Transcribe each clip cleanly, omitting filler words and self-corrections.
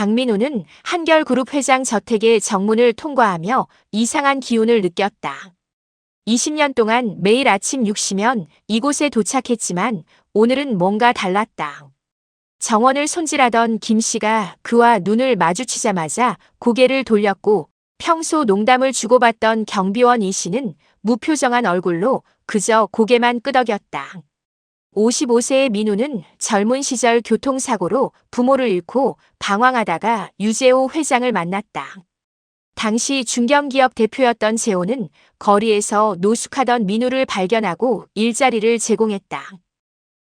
박민우는 한결그룹 회장 저택의 정문을 통과하며 이상한 기운을 느꼈다. 20년 동안 매일 아침 6시면 이곳에 도착했지만 오늘은 뭔가 달랐다. 정원을 손질하던 김 씨가 그와 눈을 마주치자마자 고개를 돌렸고 평소 농담을 주고받던 경비원 이 씨는 무표정한 얼굴로 그저 고개만 끄덕였다. 55세의 민우는 젊은 시절 교통사고로 부모를 잃고 방황하다가 유재호 회장을 만났다. 당시 중견기업 대표였던 재호는 거리에서 노숙하던 민우를 발견하고 일자리를 제공했다.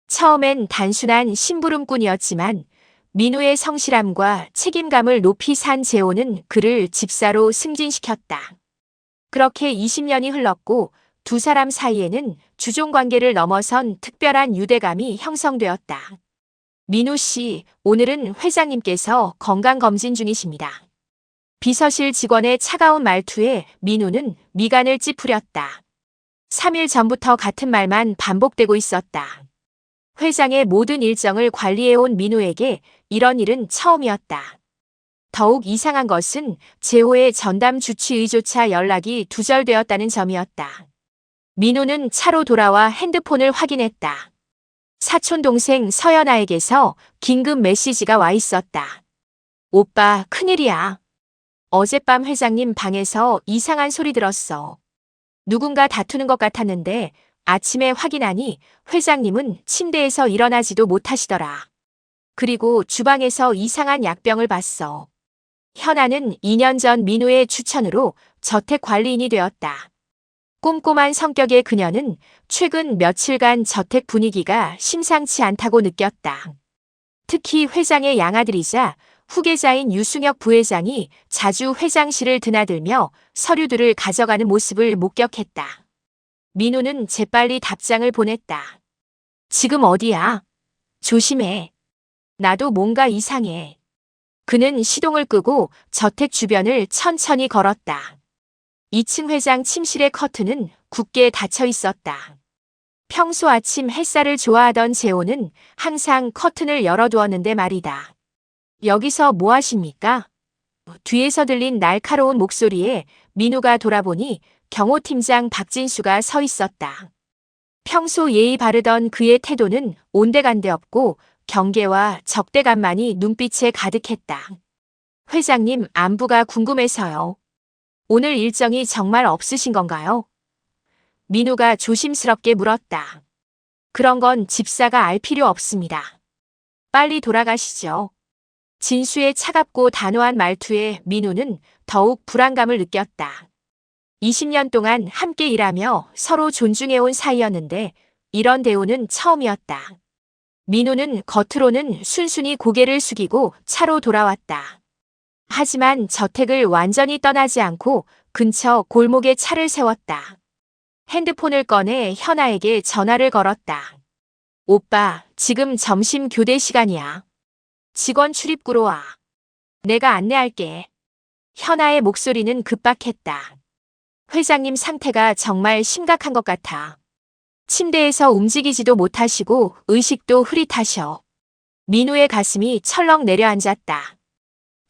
처음엔 단순한 심부름꾼이었지만 민우의 성실함과 책임감을 높이 산 재호는 그를 집사로 승진시켰다. 그렇게 20년이 흘렀고 두 사람 사이에는 주종관계를 넘어선 특별한 유대감이 형성되었다. 민우 씨, 오늘은 회장님께서 건강검진 중이십니다. 비서실 직원의 차가운 말투에 민우는 미간을 찌푸렸다. 3일 전부터 같은 말만 반복되고 있었다. 회장의 모든 일정을 관리해온 민우에게 이런 일은 처음이었다. 더욱 이상한 것은 재호의 전담 주치의조차 연락이 두절되었다는 점이었다. 민우는 차로 돌아와 핸드폰을 확인했다. 사촌 동생 서연아에게서 긴급 메시지가 와 있었다. 오빠, 큰일이야. 어젯밤 회장님 방에서 이상한 소리 들었어. 누군가 다투는 것 같았는데 아침에 확인하니 회장님은 침대에서 일어나지도 못하시더라. 그리고 주방에서 이상한 약병을 봤어. 현아는 2년 전 민우의 추천으로 저택 관리인이 되었다. 꼼꼼한 성격의 그녀는 최근 며칠간 저택 분위기가 심상치 않다고 느꼈다. 특히 회장의 양아들이자 후계자인 유승혁 부회장이 자주 회장실을 드나들며 서류들을 가져가는 모습을 목격했다. 민우는 재빨리 답장을 보냈다. 지금 어디야? 조심해. 나도 뭔가 이상해. 그는 시동을 끄고 저택 주변을 천천히 걸었다. 2층 회장 침실의 커튼은 굳게 닫혀 있었다. 평소 아침 햇살을 좋아하던 재호는 항상 커튼을 열어두었는데 말이다. 여기서 뭐 하십니까? 뒤에서 들린 날카로운 목소리에 민우가 돌아보니 경호팀장 박진수가 서 있었다. 평소 예의 바르던 그의 태도는 온데간데 없고 경계와 적대감만이 눈빛에 가득했다. 회장님, 안부가 궁금해서요. 오늘 일정이 정말 없으신 건가요? 민우가 조심스럽게 물었다. 그런 건 집사가 알 필요 없습니다. 빨리 돌아가시죠. 진수의 차갑고 단호한 말투에 민우는 더욱 불안감을 느꼈다. 20년 동안 함께 일하며 서로 존중해온 사이였는데 이런 대우는 처음이었다. 민우는 겉으로는 순순히 고개를 숙이고 차로 돌아왔다. 하지만 저택을 완전히 떠나지 않고 근처 골목에 차를 세웠다. 핸드폰을 꺼내 현아에게 전화를 걸었다. 오빠, 지금 점심 교대 시간이야. 직원 출입구로 와. 내가 안내할게. 현아의 목소리는 급박했다. 회장님 상태가 정말 심각한 것 같아. 침대에서 움직이지도 못하시고 의식도 흐릿하셔. 민우의 가슴이 철렁 내려앉았다.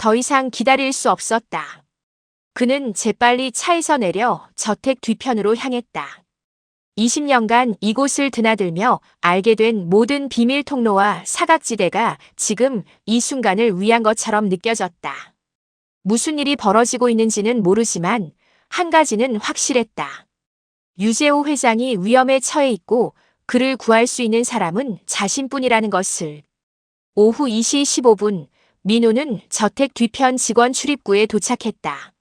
더 이상 기다릴 수 없었다. 그는 재빨리 차에서 내려 저택 뒤편으로 향했다. 20년간 이곳을 드나들며 알게 된 모든 비밀 통로와 사각지대가 지금 이 순간을 위한 것처럼 느껴졌다. 무슨 일이 벌어지고 있는지는 모르지만 한 가지는 확실했다. 유재호 회장이 위험에 처해 있고 그를 구할 수 있는 사람은 자신뿐이라는 것을. 오후 2시 15분 민우는 저택 뒤편 직원 출입구에 도착했다.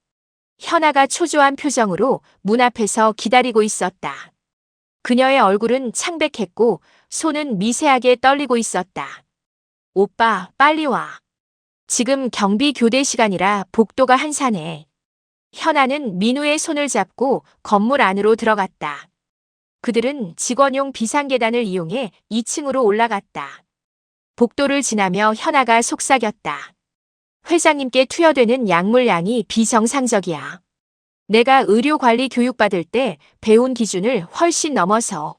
현아가 초조한 표정으로 문 앞에서 기다리고 있었다. 그녀의 얼굴은 창백했고 손은 미세하게 떨리고 있었다. 오빠, 빨리 와. 지금 경비 교대 시간이라 복도가 한산해. 현아는 민우의 손을 잡고 건물 안으로 들어갔다. 그들은 직원용 비상계단을 이용해 2층으로 올라갔다. 복도를 지나며 현아가 속삭였다. 회장님께 투여되는 약물 양이 비정상적이야. 내가 의료관리 교육받을 때 배운 기준을 훨씬 넘어서.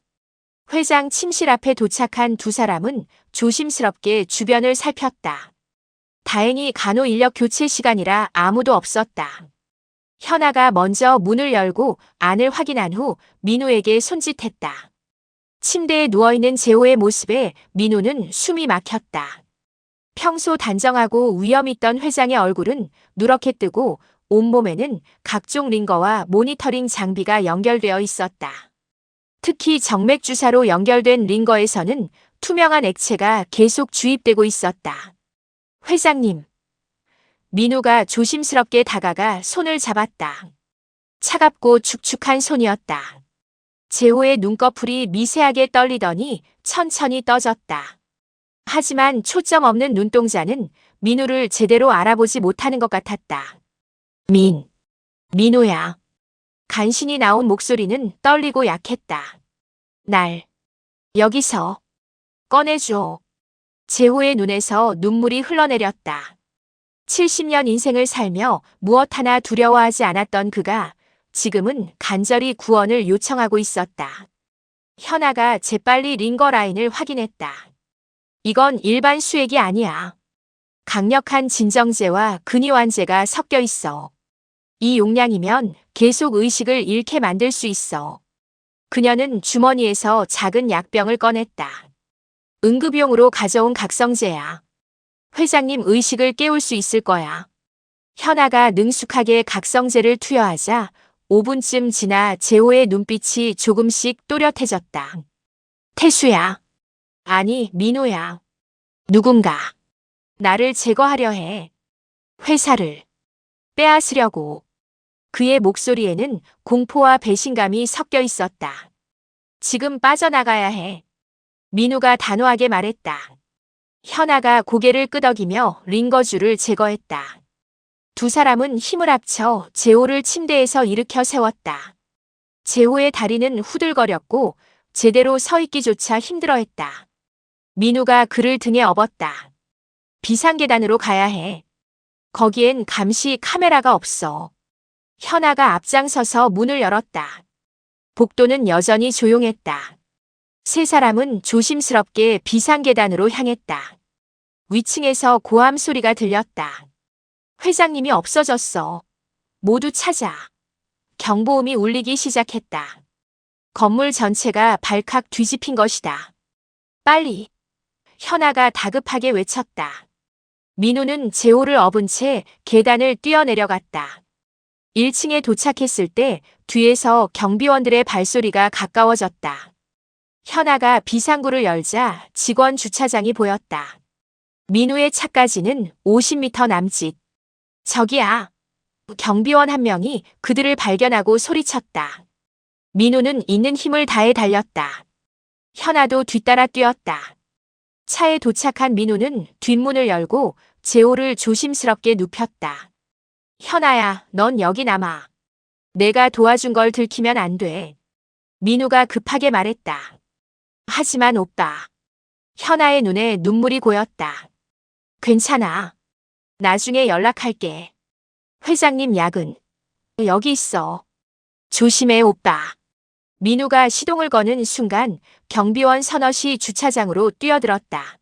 회장 침실 앞에 도착한 두 사람은 조심스럽게 주변을 살폈다. 다행히 간호 인력 교체 시간이라 아무도 없었다. 현아가 먼저 문을 열고 안을 확인한 후 민우에게 손짓했다. 침대에 누워있는 재호의 모습에 민우는 숨이 막혔다. 평소 단정하고 위험 있던 회장의 얼굴은 누렇게 뜨고 온몸에는 각종 링거와 모니터링 장비가 연결되어 있었다. 특히 정맥 주사로 연결된 링거에서는 투명한 액체가 계속 주입되고 있었다. 회장님. 민우가 조심스럽게 다가가 손을 잡았다. 차갑고 축축한 손이었다. 재호의 눈꺼풀이 미세하게 떨리더니 천천히 떠졌다. 하지만 초점 없는 눈동자는 민우를 제대로 알아보지 못하는 것 같았다. 민우야. 간신히 나온 목소리는 떨리고 약했다. 날 여기서 꺼내줘. 재호의 눈에서 눈물이 흘러내렸다. 70년 인생을 살며 무엇 하나 두려워하지 않았던 그가 지금은 간절히 구원을 요청하고 있었다. 현아가 재빨리 링거 라인을 확인했다. 이건 일반 수액이 아니야. 강력한 진정제와 근이완제가 섞여 있어. 이 용량이면 계속 의식을 잃게 만들 수 있어. 그녀는 주머니에서 작은 약병을 꺼냈다. 응급용으로 가져온 각성제야. 회장님 의식을 깨울 수 있을 거야. 현아가 능숙하게 각성제를 투여하자 5분쯤 지나 재호의 눈빛이 조금씩 또렷해졌다. 태수야. 아니, 민호야. 누군가 나를 제거하려 해. 회사를 빼앗으려고. 그의 목소리에는 공포와 배신감이 섞여 있었다. 지금 빠져나가야 해. 민우가 단호하게 말했다. 현아가 고개를 끄덕이며 링거줄을 제거했다. 두 사람은 힘을 합쳐 재호를 침대에서 일으켜 세웠다. 재호의 다리는 후들거렸고 제대로 서 있기조차 힘들어했다. 민우가 그를 등에 업었다. 비상계단으로 가야 해. 거기엔 감시 카메라가 없어. 현아가 앞장서서 문을 열었다. 복도는 여전히 조용했다. 세 사람은 조심스럽게 비상계단으로 향했다. 위층에서 고함 소리가 들렸다. 회장님이 없어졌어. 모두 찾아. 경보음이 울리기 시작했다. 건물 전체가 발칵 뒤집힌 것이다. 빨리. 현아가 다급하게 외쳤다. 민우는 재호를 업은 채 계단을 뛰어내려갔다. 1층에 도착했을 때 뒤에서 경비원들의 발소리가 가까워졌다. 현아가 비상구를 열자 직원 주차장이 보였다. 민우의 차까지는 50m 남짓. 저기야. 경비원 한 명이 그들을 발견하고 소리쳤다. 민우는 있는 힘을 다해 달렸다. 현아도 뒤따라 뛰었다. 차에 도착한 민우는 뒷문을 열고 재호를 조심스럽게 눕혔다. 현아야, 넌 여기 남아. 내가 도와준 걸 들키면 안 돼. 민우가 급하게 말했다. 하지만 오빠. 현아의 눈에 눈물이 고였다. 괜찮아. 나중에 연락할게. 회장님 약은 여기 있어. 조심해, 오빠. 민우가 시동을 거는 순간 경비원 서너시 주차장으로 뛰어들었다.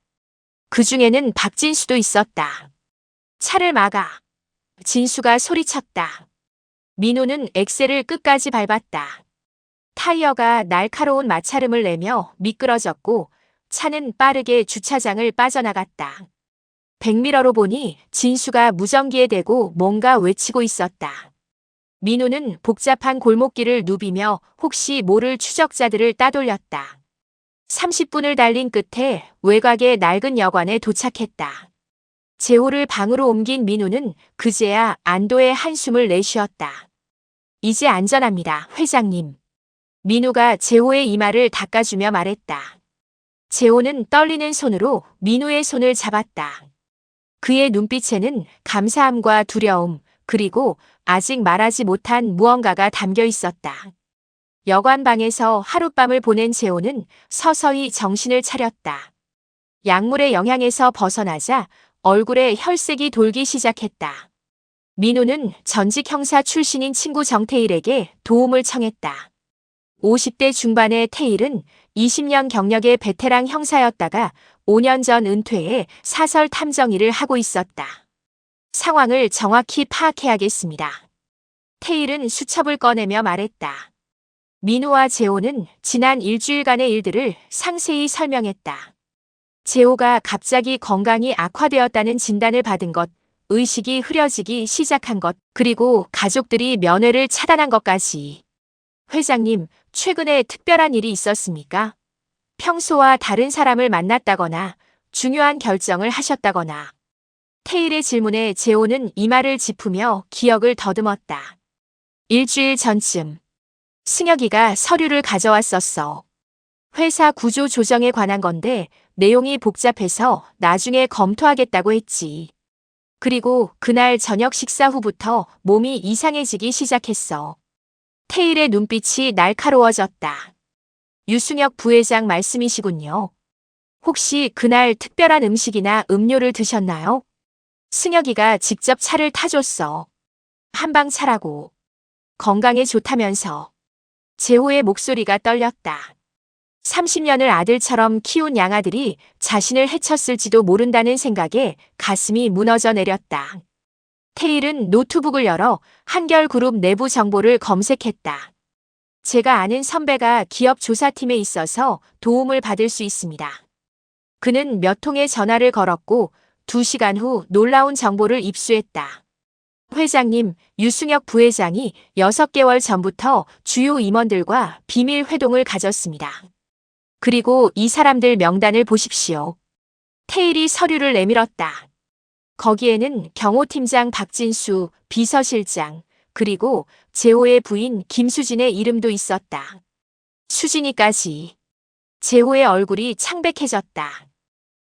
그 중에는 박진수도 있었다. 차를 막아. 진수가 소리쳤다. 민우는 엑셀을 끝까지 밟았다. 타이어가 날카로운 마찰음을 내며 미끄러졌고 차는 빠르게 주차장을 빠져나갔다. 백미러로 보니 진수가 무전기에 대고 뭔가 외치고 있었다. 민우는 복잡한 골목길을 누비며 혹시 모를 추적자들을 따돌렸다. 30분을 달린 끝에 외곽의 낡은 여관에 도착했다. 재호를 방으로 옮긴 민우는 그제야 안도의 한숨을 내쉬었다. 이제 안전합니다, 회장님. 민우가 재호의 이마를 닦아주며 말했다. 재호는 떨리는 손으로 민우의 손을 잡았다. 그의 눈빛에는 감사함과 두려움, 그리고 아직 말하지 못한 무언가가 담겨 있었다. 여관방에서 하룻밤을 보낸 재호는 서서히 정신을 차렸다. 약물의 영향에서 벗어나자 얼굴에 혈색이 돌기 시작했다. 민우는 전직 형사 출신인 친구 정태일에게 도움을 청했다. 50대 중반의 태일은 20년 경력의 베테랑 형사였다가 5년 전 은퇴해 사설 탐정 일을 하고 있었다. 상황을 정확히 파악해야겠습니다. 테일은 수첩을 꺼내며 말했다. 민호와 재호는 지난 일주일간의 일들을 상세히 설명했다. 재호가 갑자기 건강이 악화되었다는 진단을 받은 것, 의식이 흐려지기 시작한 것, 그리고 가족들이 면회를 차단한 것까지. 회장님, 최근에 특별한 일이 있었습니까? 평소와 다른 사람을 만났다거나 중요한 결정을 하셨다거나. 테일의 질문에 재호는 이마를 짚으며 기억을 더듬었다. 일주일 전쯤 승혁이가 서류를 가져왔었어. 회사 구조 조정에 관한 건데 내용이 복잡해서 나중에 검토하겠다고 했지. 그리고 그날 저녁 식사 후부터 몸이 이상해지기 시작했어. 테일의 눈빛이 날카로워졌다. 유승혁 부회장 말씀이시군요. 혹시 그날 특별한 음식이나 음료를 드셨나요? 승혁이가 직접 차를 타줬어. 한방차라고. 건강에 좋다면서. 재호의 목소리가 떨렸다. 30년을 아들처럼 키운 양아들이 자신을 해쳤을지도 모른다는 생각에 가슴이 무너져 내렸다. 테일은 노트북을 열어 한결그룹 내부 정보를 검색했다. 제가 아는 선배가 기업 조사팀에 있어서 도움을 받을 수 있습니다. 그는 몇 통의 전화를 걸었고 2시간 후 놀라운 정보를 입수했다. 회장님, 유승혁 부회장이 6개월 전부터 주요 임원들과 비밀 회동을 가졌습니다. 그리고 이 사람들 명단을 보십시오. 테일이 서류를 내밀었다. 거기에는 경호팀장 박진수, 비서실장, 그리고 재호의 부인 김수진의 이름도 있었다. 수진이까지. 재호의 얼굴이 창백해졌다.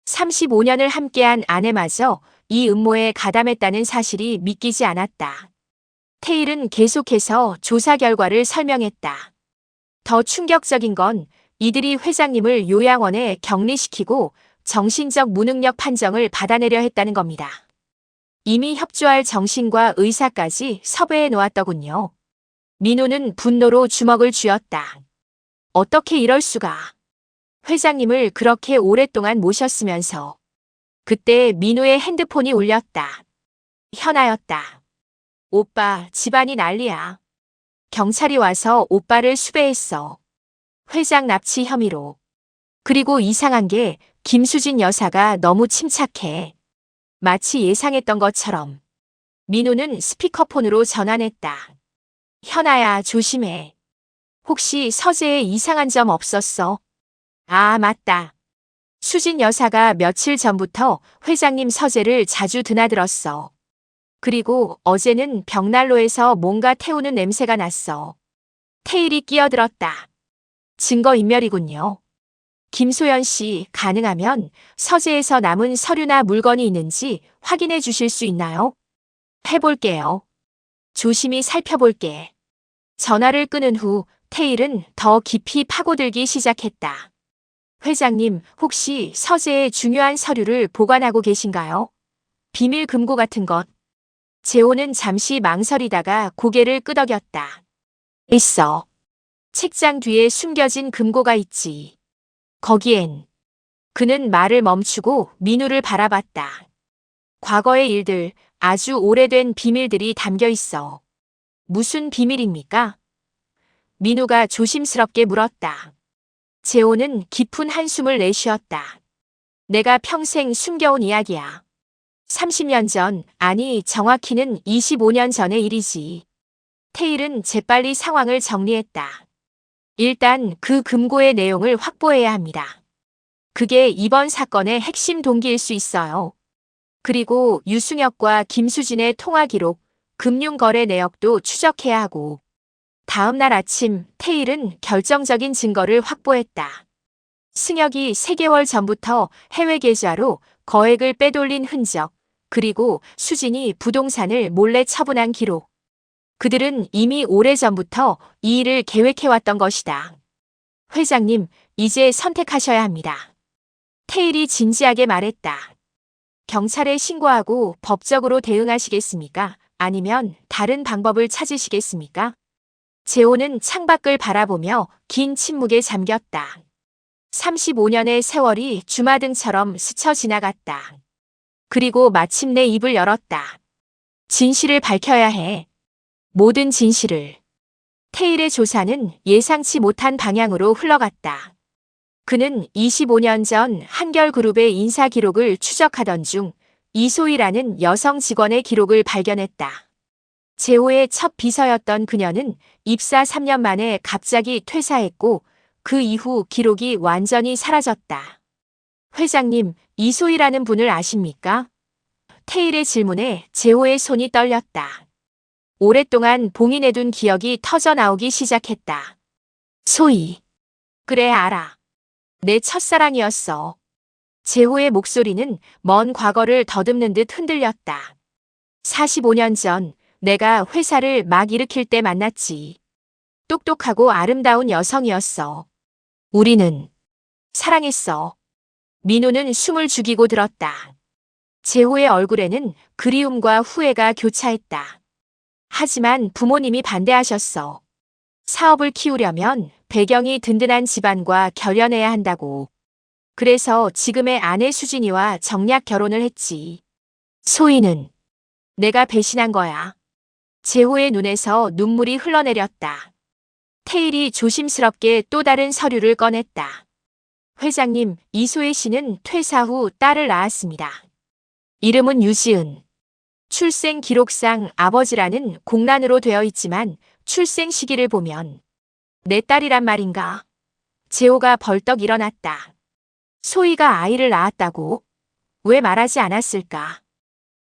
35년을 함께한 아내마저 이 음모에 가담했다는 사실이 믿기지 않았다. 테일은 계속해서 조사 결과를 설명했다. 더 충격적인 건 이들이 회장님을 요양원에 격리시키고 정신적 무능력 판정을 받아내려 했다는 겁니다. 이미 협조할 정신과 의사까지 섭외해 놓았더군요. 민호는 분노로 주먹을 쥐었다. 어떻게 이럴 수가. 회장님을 그렇게 오랫동안 모셨으면서. 그때 민호의 핸드폰이 울렸다. 현아였다. 오빠, 집안이 난리야. 경찰이 와서 오빠를 수배했어. 회장 납치 혐의로. 그리고 이상한 게 김수진 여사가 너무 침착해. 마치 예상했던 것처럼. 민호는 스피커폰으로 전환했다. 현아야, 조심해. 혹시 서재에 이상한 점 없었어? 아, 맞다. 수진 여사가 며칠 전부터 회장님 서재를 자주 드나들었어. 그리고 어제는 벽난로에서 뭔가 태우는 냄새가 났어. 테일이 끼어들었다. 증거인멸이군요. 김소연 씨, 가능하면 서재에서 남은 서류나 물건이 있는지 확인해 주실 수 있나요? 해볼게요. 조심히 살펴볼게. 전화를 끊은 후 테일은 더 깊이 파고들기 시작했다. 회장님, 혹시 서재에 중요한 서류를 보관하고 계신가요? 비밀 금고 같은 것. 재호는 잠시 망설이다가 고개를 끄덕였다. 있어. 책장 뒤에 숨겨진 금고가 있지. 거기엔. 그는 말을 멈추고 민우를 바라봤다. 과거의 일들, 아주 오래된 비밀들이 담겨 있어. 무슨 비밀입니까? 민우가 조심스럽게 물었다. 재호는 깊은 한숨을 내쉬었다. 내가 평생 숨겨온 이야기야. 30년 전, 아니 정확히는 25년 전의 일이지. 테일은 재빨리 상황을 정리했다. 일단 그 금고의 내용을 확보해야 합니다. 그게 이번 사건의 핵심 동기일 수 있어요. 그리고 유승혁과 김수진의 통화 기록, 금융거래 내역도 추적해야 하고. 다음 날 아침 테일은 결정적인 증거를 확보했다. 승혁이 3개월 전부터 해외 계좌로 거액을 빼돌린 흔적, 그리고 수진이 부동산을 몰래 처분한 기록. 그들은 이미 오래전부터 이 일을 계획해왔던 것이다. 회장님, 이제 선택하셔야 합니다. 테일이 진지하게 말했다. 경찰에 신고하고 법적으로 대응하시겠습니까? 아니면 다른 방법을 찾으시겠습니까? 재호는 창밖을 바라보며 긴 침묵에 잠겼다. 35년의 세월이 주마등처럼 스쳐 지나갔다. 그리고 마침내 입을 열었다. 진실을 밝혀야 해. 모든 진실을. 테일의 조사는 예상치 못한 방향으로 흘러갔다. 그는 25년 전 한결그룹의 인사 기록을 추적하던 중 이소희라는 여성 직원의 기록을 발견했다. 제호의 첫 비서였던 그녀는 입사 3년 만에 갑자기 퇴사했고 그 이후 기록이 완전히 사라졌다. 회장님, 이소희라는 분을 아십니까? 테일의 질문에 제호의 손이 떨렸다. 오랫동안 봉인해둔 기억이 터져나오기 시작했다. 소희. 그래, 알아. 내 첫사랑이었어. 제호의 목소리는 먼 과거를 더듬는 듯 흔들렸다. 45년 전 내가 회사를 막 일으킬 때 만났지. 똑똑하고 아름다운 여성이었어. 우리는 사랑했어. 민호는 숨을 죽이고 들었다. 제호의 얼굴에는 그리움과 후회가 교차했다. 하지만 부모님이 반대하셨어. 사업을 키우려면 배경이 든든한 집안과 결연해야 한다고. 그래서 지금의 아내 수진이와 정략 결혼을 했지. 소희는 내가 배신한 거야. 제호의 눈에서 눈물이 흘러내렸다. 테일이 조심스럽게 또 다른 서류를 꺼냈다. 회장님, 이소혜 씨는 퇴사 후 딸을 낳았습니다. 이름은 유지은. 출생 기록상 아버지라는 공란으로 되어 있지만 출생 시기를 보면 내 딸이란 말인가? 제호가 벌떡 일어났다. 소희가 아이를 낳았다고? 왜 말하지 않았을까?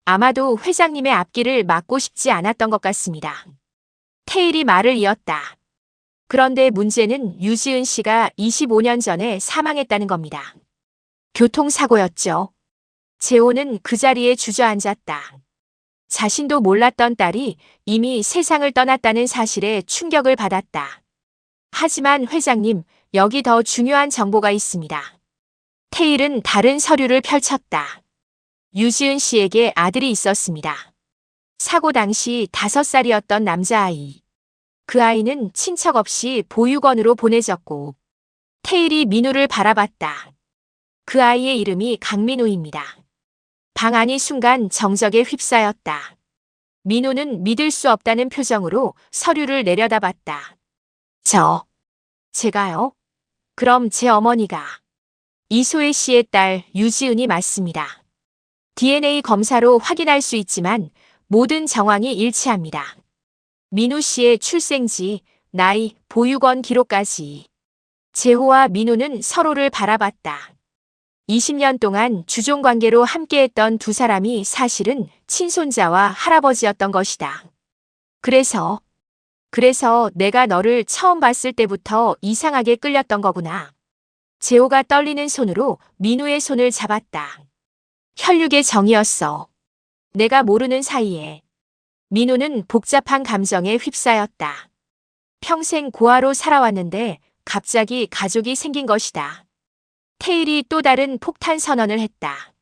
아마도 회장님의 앞길을 막고 싶지 않았던 것 같습니다. 테일이 말을 이었다. 그런데 문제는 유지은 씨가 25년 전에 사망했다는 겁니다. 교통사고였죠. 제호는 그 자리에 주저앉았다. 자신도 몰랐던 딸이 이미 세상을 떠났다는 사실에 충격을 받았다. 하지만 회장님, 여기 더 중요한 정보가 있습니다. 테일은 다른 서류를 펼쳤다. 유지은 씨에게 아들이 있었습니다. 사고 당시 5살이었던 남자아이. 그 아이는 친척 없이 보육원으로 보내졌고 테일이 민우를 바라봤다. 그 아이의 이름이 강민우입니다. 방 안이 순간 정적에 휩싸였다. 민우는 믿을 수 없다는 표정으로 서류를 내려다봤다. 제가요? 그럼 제 어머니가. 이소혜 씨의 딸 유지은이 맞습니다. DNA 검사로 확인할 수 있지만 모든 정황이 일치합니다. 민우 씨의 출생지, 나이, 보육원 기록까지. 제호와 민우는 서로를 바라봤다. 20년 동안 주종관계로 함께했던 두 사람이 사실은 친손자와 할아버지였던 것이다. 그래서 내가 너를 처음 봤을 때부터 이상하게 끌렸던 거구나. 제호가 떨리는 손으로 민우의 손을 잡았다. 혈육의 정이었어. 내가 모르는 사이에. 민우는 복잡한 감정에 휩싸였다. 평생 고아로 살아왔는데 갑자기 가족이 생긴 것이다. 테일이 또 다른 폭탄 선언을 했다.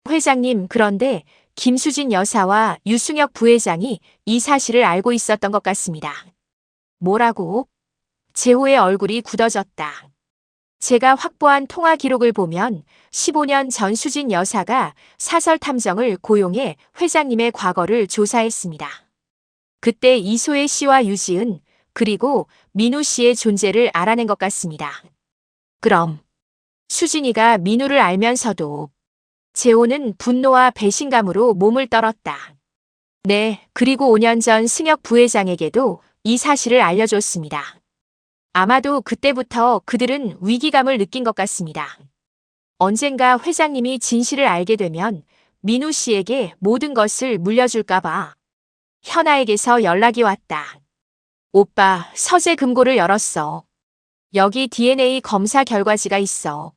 회장님, 그런데 김수진 여사와 유승혁 부회장이 이 사실을 알고 있었던 것 같습니다. 뭐라고? 제호의 얼굴이 굳어졌다. 제가 확보한 통화 기록을 보면 15년 전 수진 여사가 사설 탐정을 고용해 회장님의 과거를 조사했습니다. 그때 이소혜 씨와 유지은 그리고 민우 씨의 존재를 알아낸 것 같습니다. 그럼 수진이가 민우를 알면서도. 제호는 분노와 배신감으로 몸을 떨었다. 네, 그리고 5년 전 승혁 부회장에게도 이 사실을 알려줬습니다. 아마도 그때부터 그들은 위기감을 느낀 것 같습니다. 언젠가 회장님이 진실을 알게 되면 민우 씨에게 모든 것을 물려줄까 봐. 현아에게서 연락이 왔다. 오빠, 서재 금고를 열었어. 여기 DNA 검사 결과지가 있어.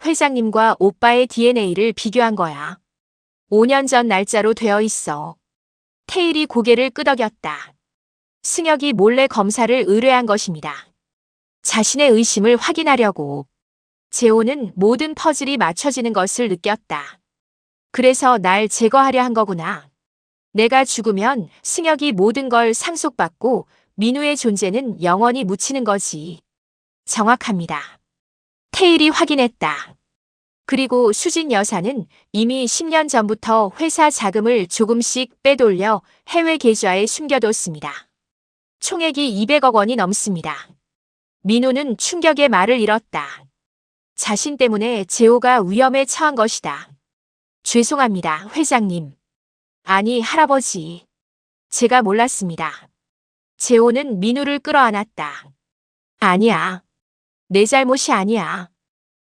회장님과 오빠의 DNA를 비교한 거야. 5년 전 날짜로 되어 있어. 테일이 고개를 끄덕였다. 승혁이 몰래 검사를 의뢰한 것입니다. 자신의 의심을 확인하려고. 제호는 모든 퍼즐이 맞춰지는 것을 느꼈다. 그래서 날 제거하려 한 거구나. 내가 죽으면 승혁이 모든 걸 상속받고 민우의 존재는 영원히 묻히는 거지. 정확합니다. 태일이 확인했다. 그리고 수진 여사는 이미 10년 전부터 회사 자금을 조금씩 빼돌려 해외 계좌에 숨겨뒀습니다. 총액이 200억 원이 넘습니다. 민호는 충격의 말을 잃었다. 자신 때문에 재호가 위험에 처한 것이다. 죄송합니다, 회장님. 아니, 할아버지. 제가 몰랐습니다. 재호는 민호를 끌어안았다. 아니야. 내 잘못이 아니야.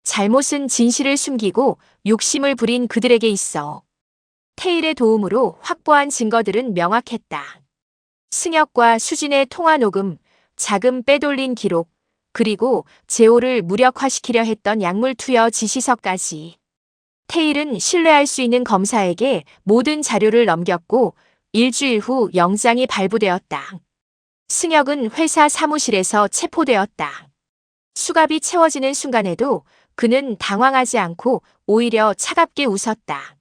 잘못은 진실을 숨기고 욕심을 부린 그들에게 있어. 태일의 도움으로 확보한 증거들은 명확했다. 승혁과 수진의 통화 녹음, 자금 빼돌린 기록, 그리고 재호를 무력화시키려 했던 약물 투여 지시서까지. 태일은 신뢰할 수 있는 검사에게 모든 자료를 넘겼고 일주일 후 영장이 발부되었다. 승혁은 회사 사무실에서 체포되었다. 수갑이 채워지는 순간에도 그는 당황하지 않고 오히려 차갑게 웃었다.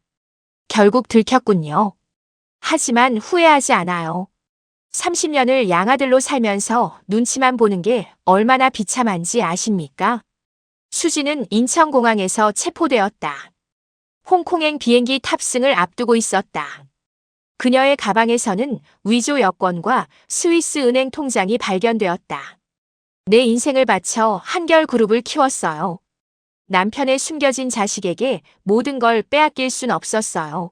결국 들켰군요. 하지만 후회하지 않아요. 30년을 양아들로 살면서 눈치만 보는 게 얼마나 비참한지 아십니까? 수지는 인천공항에서 체포되었다. 홍콩행 비행기 탑승을 앞두고 있었다. 그녀의 가방에서는 위조 여권과 스위스 은행 통장이 발견되었다. 내 인생을 바쳐 한결그룹을 키웠어요. 남편의 숨겨진 자식에게 모든 걸 빼앗길 순 없었어요.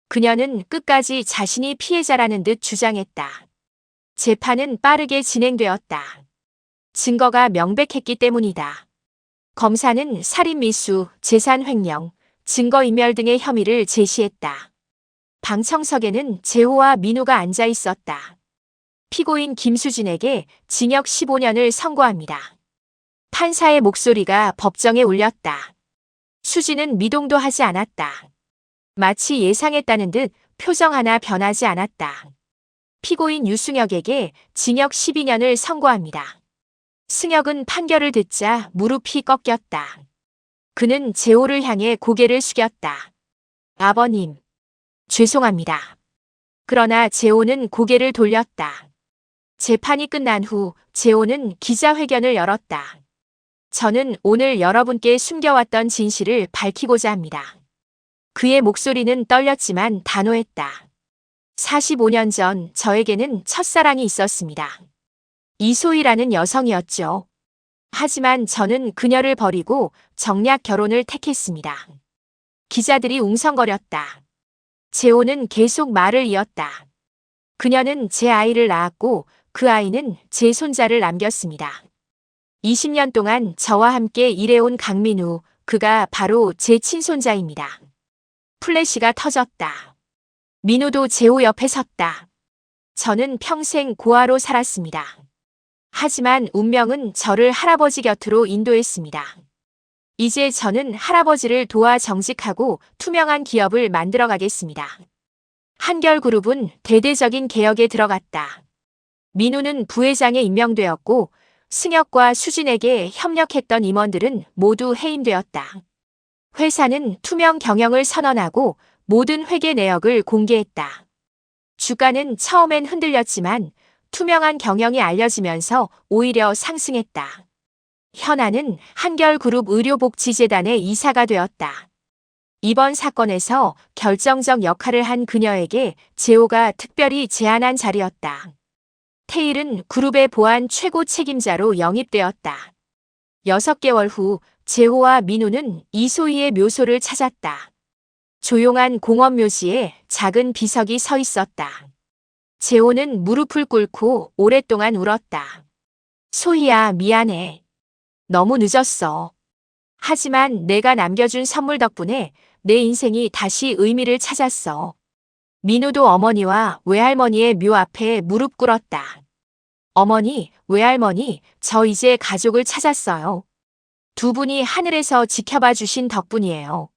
그녀는 끝까지 자신이 피해자라는 듯 주장했다. 재판은 빠르게 진행되었다. 증거가 명백했기 때문이다. 검사는 살인미수, 재산횡령, 증거인멸 등의 혐의를 제시했다. 방청석에는 재호와 민호가 앉아 있었다. 피고인 김수진에게 징역 15년을 선고합니다. 판사의 목소리가 법정에 울렸다. 수진은 미동도 하지 않았다. 마치 예상했다는 듯 표정 하나 변하지 않았다. 피고인 유승혁에게 징역 12년을 선고합니다. 승혁은 판결을 듣자 무릎이 꺾였다. 그는 재호를 향해 고개를 숙였다. 아버님, 죄송합니다. 그러나 재호는 고개를 돌렸다. 재판이 끝난 후 재호는 기자회견을 열었다. 저는 오늘 여러분께 숨겨왔던 진실을 밝히고자 합니다. 그의 목소리는 떨렸지만 단호했다. 45년 전 저에게는 첫사랑이 있었습니다. 이소희라는 여성이었죠. 하지만 저는 그녀를 버리고 정략 결혼을 택했습니다. 기자들이 웅성거렸다. 재호는 계속 말을 이었다. 그녀는 제 아이를 낳았고 그 아이는 제 손자를 남겼습니다. 20년 동안 저와 함께 일해온 강민우, 그가 바로 제 친손자입니다. 플래시가 터졌다. 민우도 재호 옆에 섰다. 저는 평생 고아로 살았습니다. 하지만 운명은 저를 할아버지 곁으로 인도했습니다. 이제 저는 할아버지를 도와 정직하고 투명한 기업을 만들어 가겠습니다. 한결그룹은 대대적인 개혁에 들어갔다. 민우는 부회장에 임명되었고 승혁과 수진에게 협력했던 임원들은 모두 해임되었다. 회사는 투명 경영을 선언하고 모든 회계 내역을 공개했다. 주가는 처음엔 흔들렸지만 투명한 경영이 알려지면서 오히려 상승했다. 현아는 한결그룹 의료복지재단의 이사가 되었다. 이번 사건에서 결정적 역할을 한 그녀에게 재호가 특별히 제안한 자리였다. 태일은 그룹의 보안 최고 책임자로 영입되었다. 6개월 후 재호와 민우는 이소희의 묘소를 찾았다. 조용한 공원 묘지에 작은 비석이 서 있었다. 재호는 무릎을 꿇고 오랫동안 울었다. 소희야, 미안해. 너무 늦었어. 하지만 내가 남겨준 선물 덕분에 내 인생이 다시 의미를 찾았어. 민우도 어머니와 외할머니의 묘 앞에 무릎 꿇었다. 어머니, 외할머니, 저 이제 가족을 찾았어요. 두 분이 하늘에서 지켜봐 주신 덕분이에요.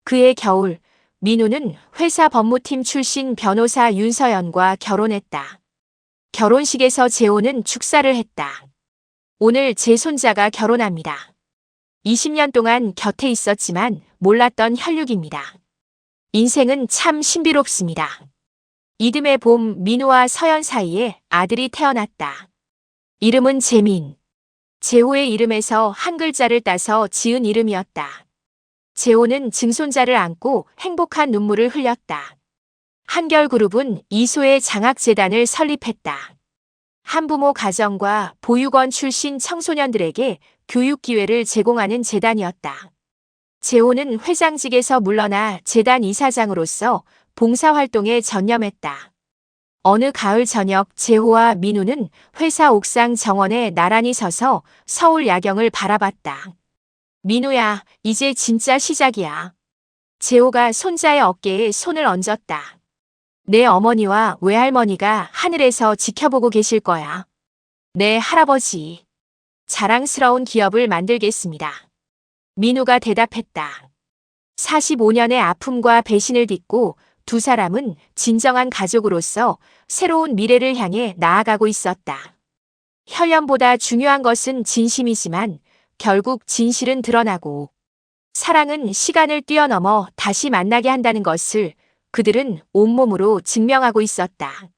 그해 겨울, 민우는 회사 법무팀 출신 변호사 윤서연과 결혼했다. 결혼식에서 재호는 축사를 했다. 오늘 제 손자가 결혼합니다. 20년 동안 곁에 있었지만 몰랐던 혈육입니다. 인생은 참 신비롭습니다. 이듬해 봄 민우와 서연 사이에 아들이 태어났다. 이름은 재민. 재호의 이름에서 한 글자를 따서 지은 이름이었다. 재호는 증손자를 안고 행복한 눈물을 흘렸다. 한결그룹은 이소의 장학재단을 설립했다. 한부모 가정과 보육원 출신 청소년들에게 교육 기회를 제공하는 재단이었다. 재호는 회장직에서 물러나 재단 이사장으로서 봉사활동에 전념했다. 어느 가을 저녁 재호와 민우는 회사 옥상 정원에 나란히 서서 서울 야경을 바라봤다. 민우야, 이제 진짜 시작이야. 재호가 손자의 어깨에 손을 얹었다. 내 어머니와 외할머니가 하늘에서 지켜보고 계실 거야. 네, 할아버지. 자랑스러운 기업을 만들겠습니다. 민우가 대답했다. 45년의 아픔과 배신을 딛고 두 사람은 진정한 가족으로서 새로운 미래를 향해 나아가고 있었다. 혈연보다 중요한 것은 진심이지만 결국 진실은 드러나고 사랑은 시간을 뛰어넘어 다시 만나게 한다는 것을 그들은 온몸으로 증명하고 있었다.